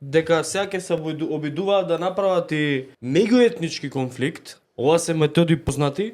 дека сега ќе се обидуваат да направат и меѓуетнички конфликт. Ова се методи познати,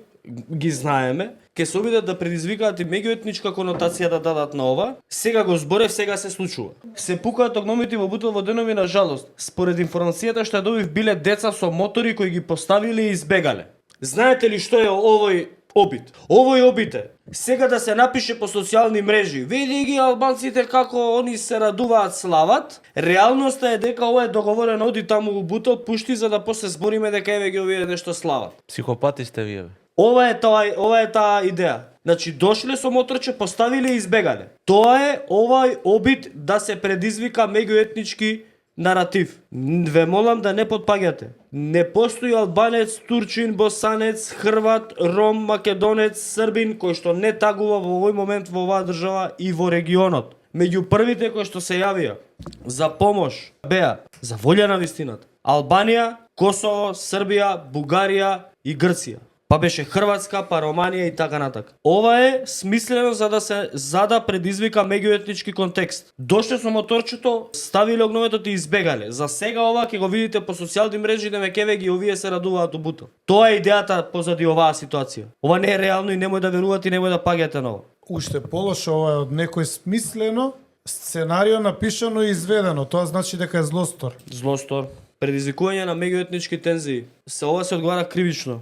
ги знаеме, ќе се обидат да предизвикаат и меѓуетничка конотација да дадат на ова. Сега го зборев, сега се случува. Се пукаат огномити во Бутел во денови, на жалост. Според информацијата што ја добив, биле деца со мотори кои ги поставиле и избегале. Знаете ли што е овој обид? Овој обид е сега да се напише по социјални мрежи. Види ги албанците како они се радуваат, слават. Реалноста е дека ова е договорено, оди таму во Бутел, пушти за да после збориме дека еве ги овие нешто слават. Психопати сте вие, бе. Ова е таа идеја. Значи дошле со моторче, поставиле и избегале. Тоа е овај обид да се предизвика меѓуетнички наратив. Ве молам да не потпаѓате. Не постои албанец, турчин, босанец, хрват, ром, македонец, србин кој што не тагува во овој момент во оваа држава и во регионот. Меѓу првите кои што се јавија за помош беа за волја на вистината Албанија, Косово, Србија, Бугарија и Грција. Па беше Хрватска, па Романија и така натака. Ова е смислено за да предизвика меѓуетнички контекст. Дошле со моторчето, ставиле огнометот и избегале. За сега ова ќе го видите по социјални мрежи, да ме кеве ги овие се радуваат у Бутел. Тоа е идејата позади оваа ситуација. Ова не е реално и немој да верувате и немој да паѓате на ова. Уште полошо, ова е од некој смислено сценарио напишано и изведено. Тоа значи дека е злостор. Злостор, предизвикување на меѓуетнички тензии. Ова се одговара кривично.